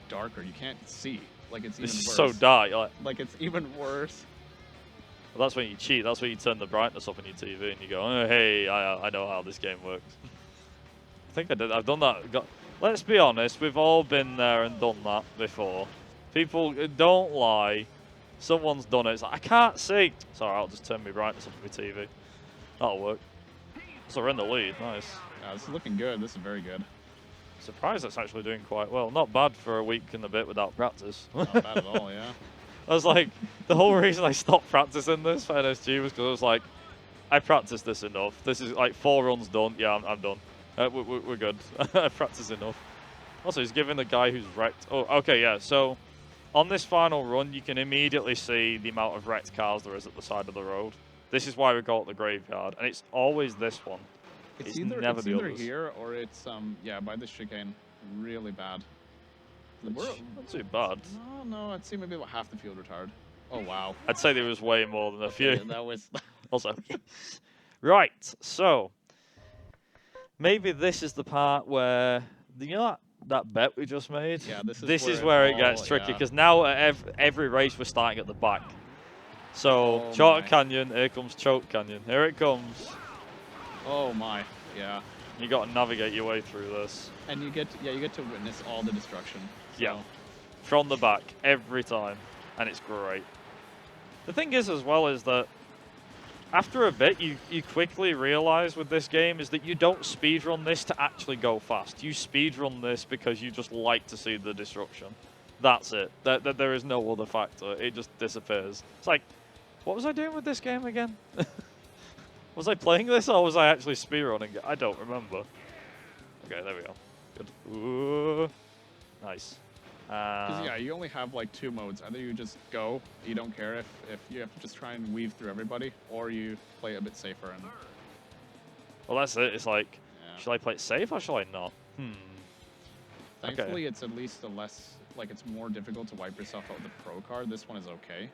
darker. You can't see. Like it's even worse. So dark. Like it's even worse. Well, that's when you cheat. That's when you turn the brightness up on your TV and you go, oh, hey, I know how this game works. I think I did. I've done that. Let's be honest. We've all been there and done that before. People don't lie. Someone's done it. It's like, I can't see. Sorry, I'll just turn my brightness up on my TV. That'll work. So we're in the lead. Nice. Yeah, this is looking good. This is very good. Surprised that's actually doing quite well. Not bad for a week and a bit without practice. Not bad at all, yeah. I was like, the whole reason I stopped practicing this for NSG was because I was like, I practiced this enough. This is like 4 runs done. Yeah, I'm done. We're good. I practiced enough. Also, he's giving the guy who's wrecked. Oh, okay, yeah. So on this final run, you can immediately see the amount of wrecked cars there is at the side of the road. This is why we call it the Graveyard, and it's always this one. It's either here or it's by the chicane, really bad. Not too bad. No, I'd say maybe about half the field retired. Oh wow. I'd say there was way more than a few. Yeah, that was also. Right, so maybe this is the part where that bet we just made. Yeah, this is where it gets tricky because now at every race we're starting at the back. So Choke Canyon, here comes Choke Canyon. Here it comes. Oh my, yeah. You got to navigate your way through this. And you get to witness all the destruction. So. Yeah, from the back every time, and it's great. The thing is as well is that after a bit, you quickly realize with this game is that you don't speedrun this to actually go fast. You speedrun this because you just like to see the destruction. That's it. There is no other factor. It just disappears. It's like, what was I doing with this game again? Was I playing this or was I actually speedrunning it? I don't remember. Okay, there we go. Good. Ooh. Nice. Because yeah, you only have like 2 modes. Either you just go, you don't care if you have to just try and weave through everybody, or you play a bit safer. And well, that's it. It's like, should I play it safe or should I not? Thankfully, it's at least a less, like it's more difficult to wipe yourself out with the pro card. This one is okay.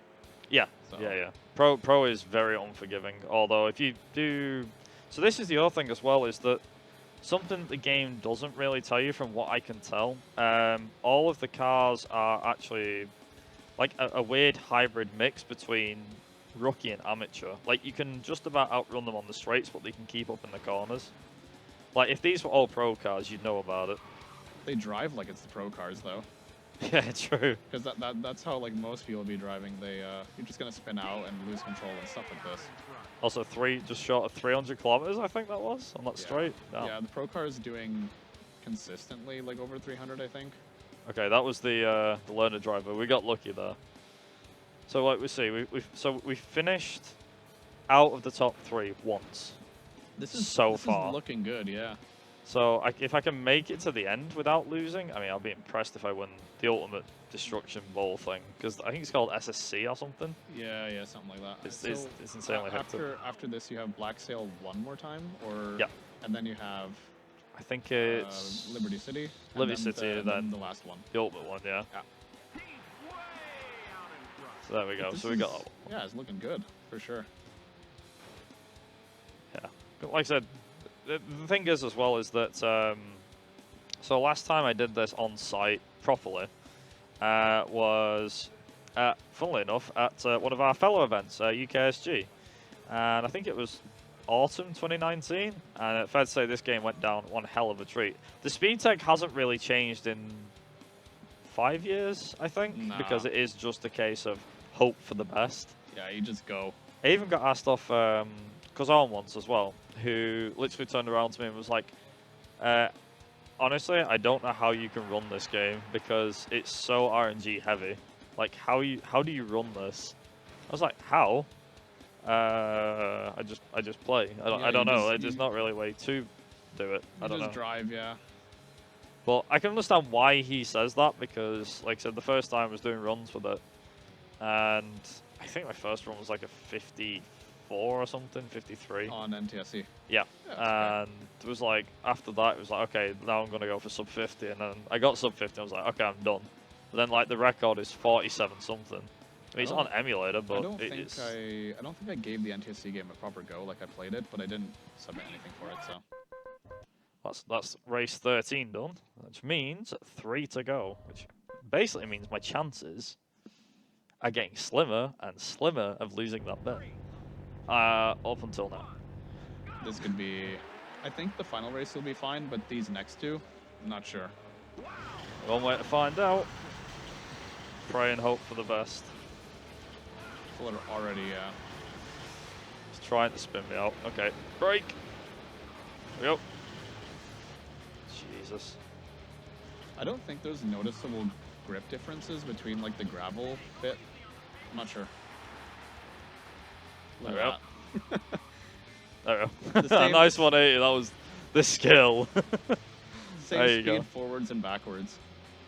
Yeah, So. yeah. Pro is very unforgiving. Although if you do, so this is the other thing as well, is that something the game doesn't really tell you, from what I can tell. All of the cars are actually like a weird hybrid mix between rookie and amateur. Like, you can just about outrun them on the straights, but they can keep up in the corners. Like, if these were all pro cars, you'd know about it. They drive like it's the pro cars, though. Yeah, true. Because that's how like most people be driving. You're just gonna spin out and lose control and stuff like this. Also, just short of 300 kilometers, I think that was on that straight. Damn. Yeah, the pro car is doing consistently like over 300, I think. Okay, that was the learner driver. We got lucky there. So like we see, we finished out of the top 3 once. This is looking good, yeah. So if I can make it to the end without losing, I mean, I'll be impressed if I win the ultimate destruction bowl thing, because I think it's called SSC or something. Yeah, something like that. It's insanely hectic. After this, you have Black Sail one more time, or and then you have. I think it's Liberty City. Liberty City, then the last one. The ultimate one, yeah. So there we go. So we got. Yeah, it's looking good for sure. Yeah, like I said. The thing is, as well, is that so last time I did this on site properly was, funnily enough, at one of our fellow events, UKSG, and I think it was autumn 2019. And fair to say, this game went down one hell of a treat. The speed tech hasn't really changed in 5 years, I think, because it is just a case of hope for the best. Yeah, you just go. I even got asked off Kazan once as well, who literally turned around to me and was like, honestly, I don't know how you can run this game because it's so RNG heavy. Like, how do you run this? I was like, how? I just play. I don't know. There's not really a way to do it. I don't know. Just drive, yeah. But I can understand why he says that, because, like I said, the first time I was doing runs with it, and I think my first run was like a 54 or something, 53. On NTSC. Yeah. And it was like, after that, it was like, okay, now I'm going to go for sub 50. And then I got sub 50, I was like, okay, I'm done. But then, like, the record is 47 something. I mean, it's on emulator, but I don't think I gave the NTSC game a proper go. Like, I played it, but I didn't submit anything for it, so. That's race 13 done, which means 3 to go, which basically means my chances are getting slimmer and slimmer of losing that bet. Up until now. This could be... I think the final race will be fine, but these next two, I'm not sure. One way to find out. Pray and hope for the best. People are already, He's trying to spin me out. Okay, break. There we go. Jesus. I don't think there's noticeable grip differences between, like, the gravel bit. I'm not sure. There we go. There we go. Nice 180. That was the skill. Same speed forwards and backwards.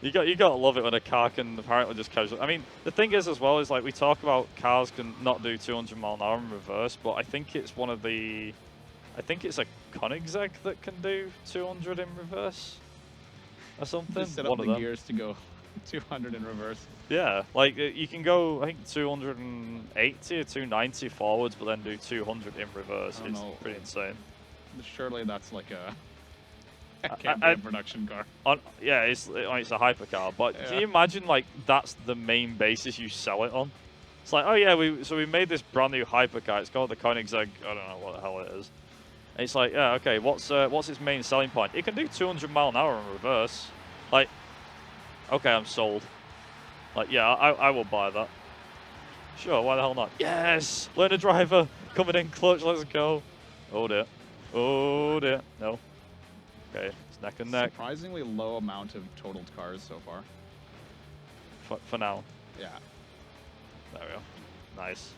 You gotta love it when a car can apparently just casually. I mean, the thing is as well is, like, we talk about cars can not do 200 mile an hour in reverse, but I think it's one of the. I think it's a Koenigsegg that can do 200 in reverse or something. Just set up the gears to go 200 in reverse. Yeah, like, you can go, I think, 280 or 290 forwards, but then do 200 in reverse. It's pretty insane. Surely that's like a... can't be a production car. Yeah, it's a hypercar, but can you imagine, like, that's the main basis you sell it on? It's like, oh yeah, we made this brand new hypercar. It's called the Koenigsegg, I don't know what the hell it is. And it's like, yeah, okay, what's its main selling point? It can do 200 mile an hour in reverse. Like, okay, I'm sold. Like, yeah, I will buy that. Sure, why the hell not? Yes! Learner driver coming in clutch, let's go. Oh dear. Oh dear. No. Okay, it's neck and neck. Surprisingly low amount of totaled cars so far. For now. Yeah. There we go. Nice.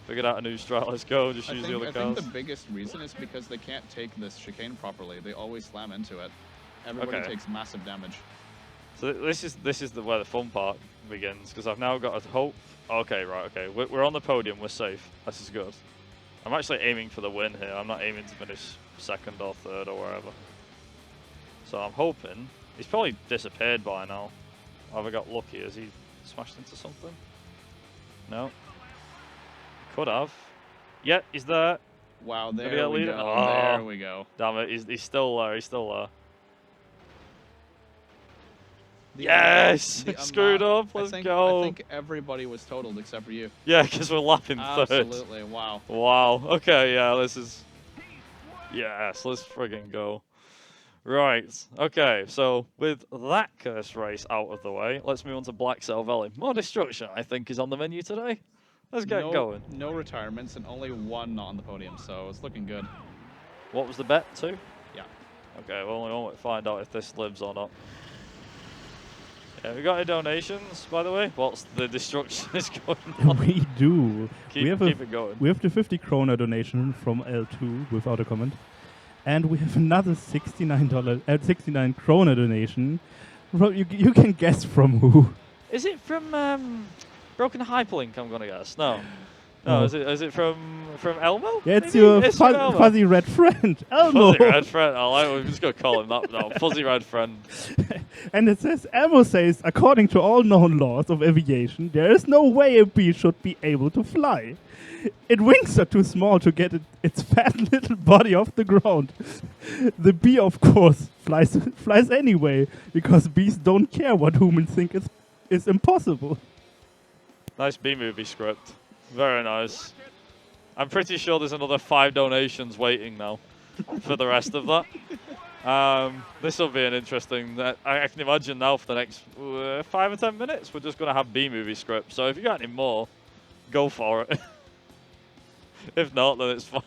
Figured out a new strat, let's go, just use the other cars. I think the biggest reason is because they can't take this chicane properly. They always slam into it. Everybody takes massive damage. So this is where the fun part begins, because I've now got a hope. Okay, right, okay. We're on the podium. We're safe. This is good. I'm actually aiming for the win here. I'm not aiming to finish second or third or wherever. So I'm hoping. He's probably disappeared by now. Have I got lucky? Has he smashed into something? No. Could have. Yeah, he's there. Wow, Maybe there I'll we lead go. it. Oh, There we go. damn it, he's still there. He's still there. The Yes! Screwed up. Let's go. I think everybody was totaled except for you. Yeah, because we're lapping third. Absolutely. Wow. Wow. Okay, yeah, this is... Yes, let's friggin' go. Right. Okay, so with that cursed race out of the way, let's move on to Black Cell Valley. More destruction, I think, is on the menu today. Let's get going. No retirements and only one on the podium, so it's looking good. What was the bet, 2? Yeah. Okay, well, we won't find out if this lives or not. Yeah, we got any donations, by the way? What's the destruction is going on? We do. Keep it going. We have the 50 krona donation from L2 without a comment. And we have another $69 krona donation. You can guess from who. Is it from Broken Hyperlink, I'm going to guess? No. No, is it from Elmo? Yeah, it's Maybe? your It's from Elmo. fuzzy red friend, Elmo. Fuzzy red friend. We're just going to call him that now. Fuzzy red friend. And it says, Elmo says, according to all known laws of aviation, there is no way a bee should be able to fly. Its wings are too small to get its fat little body off the ground. The bee, of course, flies anyway, because bees don't care what humans think is impossible. Nice B-movie script. Very nice. I'm pretty sure there's another 5 donations waiting now for the rest of that. This will be an interesting... I can imagine now for the next 5 or 10 minutes, we're just going to have B-movie scripts. So if you got any more, go for it. If not, then it's fine.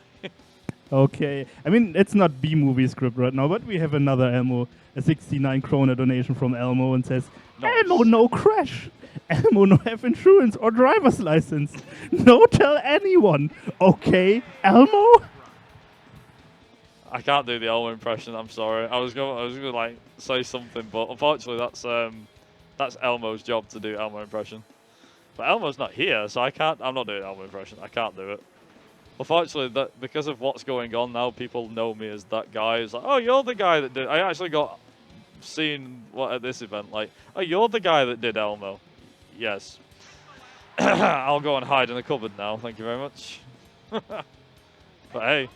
Okay. I mean, it's not B-movie script right now, but we have another Elmo, a 69 krona donation from Elmo, and says, Nice. Elmo no crash. Elmo no have insurance or driver's license. No tell anyone. Okay, Elmo? I can't do the Elmo impression. I'm sorry. I was gonna like say something, but unfortunately, that's Elmo's job to do Elmo impression. But Elmo's not here, so I can't. I'm not doing Elmo impression. I can't do it. Unfortunately, because of what's going on now, people know me as that guy. It's like, oh, you're the guy that did. I actually got seen at this event. Like, oh, you're the guy that did Elmo. Yes. I'll go and hide in the cupboard now. Thank you very much. But hey,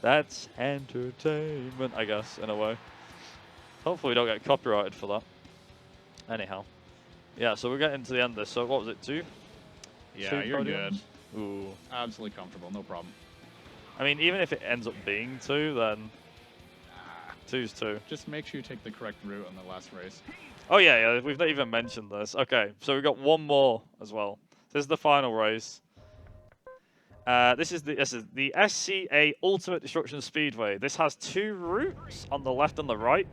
that's entertainment, I guess, in a way. Hopefully we don't get copyrighted for that. Anyhow. Yeah, so we're getting to the end of this. So what was it, 2? Yeah, 2 you're podiums? good. Ooh. Absolutely comfortable, no problem. I mean, even if it ends up being 2, then 2's 2. Just make sure you take the correct route on the last race. Oh yeah, we've not even mentioned this. Okay, so we've got one more as well. This is the final race. This is the SCA Ultimate Destruction Speedway. This has 2 routes on the left and the right.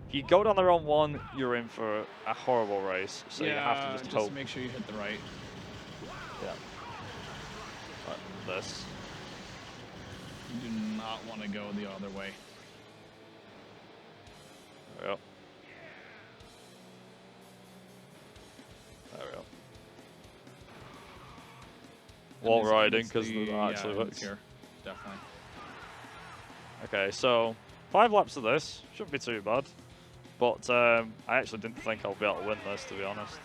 If you go down the wrong one, you're in for a horrible race. So yeah, you have to just hope. make sure you hit the right. Yeah. Like this. You do not want to go the other way. There we go. There we go. Wall riding, because that actually works. Here, definitely. Okay, so 5 laps of this. Shouldn't be too bad. But I actually didn't think I'll be able to win this, to be honest.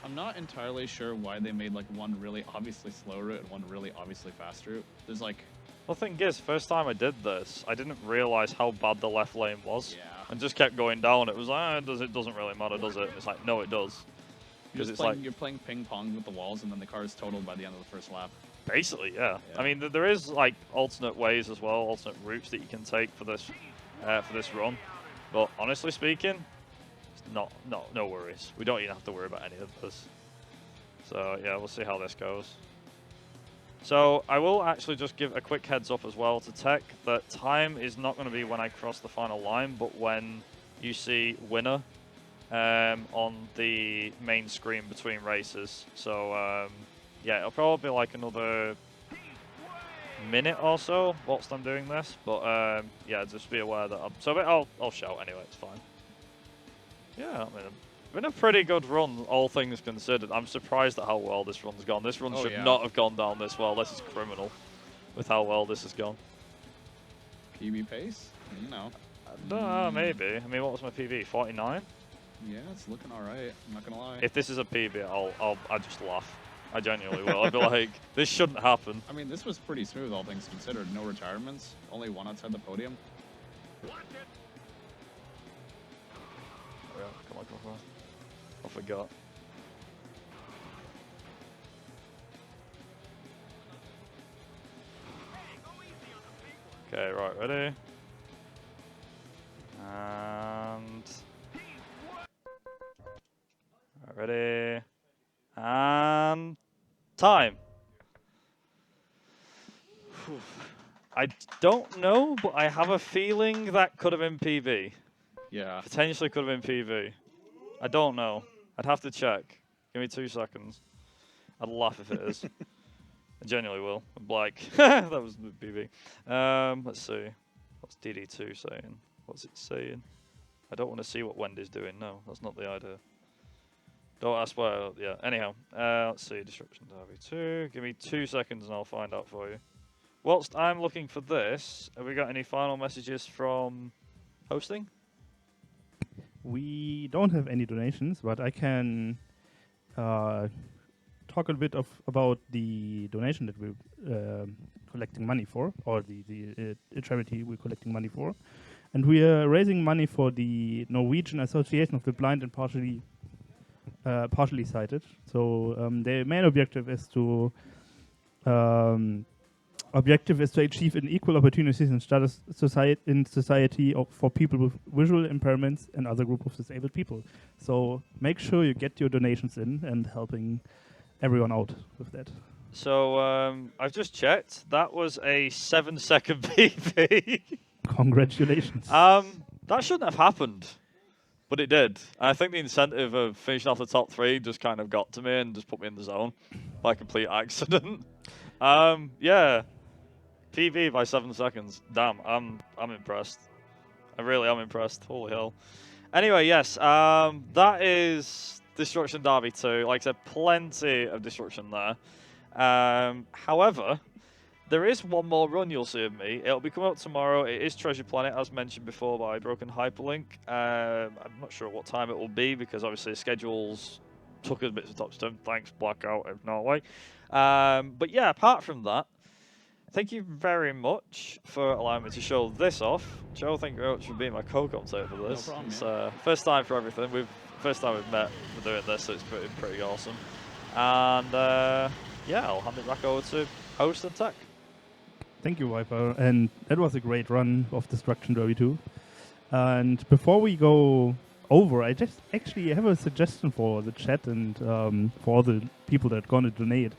I'm not entirely sure why they made like one really obviously slow route and one really obviously fast route. There's like... Well, the thing is, first time I did this, I didn't realize how bad the left lane was. Yeah. And just kept going down. It was like, it doesn't really matter, does it? It's like, no, it does. Because it's like... You're playing ping pong with the walls and then the car is totaled by the end of the first lap. Basically, yeah. I mean, there is like alternate ways as well, alternate routes that you can take for this run. But honestly speaking, it's no worries. We don't even have to worry about any of this. So yeah, we'll see how this goes. So I will actually just give a quick heads up as well to tech that time is not going to be when I cross the final line, but when you see winner on the main screen between races. So yeah, it'll probably be like another minute or so whilst I'm doing this, but yeah, just be aware that I'll shout anyway, it's fine. Yeah, I mean, been a pretty good run, all things considered. I'm surprised at how well this run's gone. This run should not have gone down this well. This is criminal with how well this has gone. PB pace? No. Maybe. I mean, what was my PB? 49? Yeah, it's looking all right. I'm not gonna lie. If this is a PB, I'll just laugh. I genuinely will. I'd be like, this shouldn't happen. I mean, this was pretty smooth, all things considered. No retirements. Only one outside the podium. Yeah, come on, come on. I forgot. Okay, right, ready? And... Right, ready? And... Time! I don't know, but I have a feeling that could have been PB. Yeah. Potentially could have been PB. I don't know. I'd have to check. Give me 2 seconds. I'd laugh if it is. I genuinely will. I'm like, that was the PB. Let's see. What's DD2 saying? What's it saying? I don't want to see what Wendy's doing. No, that's not the idea. Don't ask where. Yeah, anyhow. Let's see. Destruction Derby 2. Give me 2 seconds and I'll find out for you. Whilst I'm looking for this, have we got any final messages from hosting? We don't have any donations, but I can talk a bit about the donation that we're collecting money for, or the charity we're collecting money for. And we are raising money for the Norwegian Association of the Blind and Partially Sighted. So their main objective is to achieve an equal opportunities and status in society for people with visual impairments and other group of disabled people. So make sure you get your donations in and helping everyone out with that. So I've just checked. That was a 7-second PB. Congratulations. That shouldn't have happened, but it did. And I think the incentive of finishing off the top 3 just kind of got to me and just put me in the zone by complete accident. Yeah. PB by 7 seconds. Damn, I'm impressed. I really am impressed. Holy hell. Anyway, yes, that is Destruction Derby 2. Like I said, plenty of destruction there. However, there is one more run you'll see of me. It'll be coming up tomorrow. It is Treasure Planet, as mentioned before by Broken Hyperlink. I'm not sure what time it will be because obviously schedules took us bits of top stone. Thanks, Blackout of Norway. But yeah, apart from that, thank you very much for allowing me to show this off. Joe, thank you very much for being my co-commentator for this. No problem, It's first time for everything. First time we've met for doing this, so it's pretty awesome. And yeah, I'll hand it back over to host and tech. Thank you, Viper. And that was a great run of Destruction Derby 2. And before we go over, I just actually have a suggestion for the chat and for all the people that are going to donate.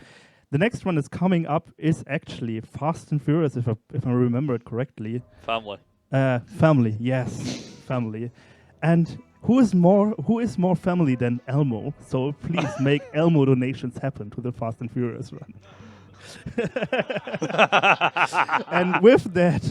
The next one is coming up is actually Fast and Furious, if I remember it correctly. Family. Family, yes, family. And who is more family than Elmo? So please make Elmo donations happen to the Fast and Furious run. And with that,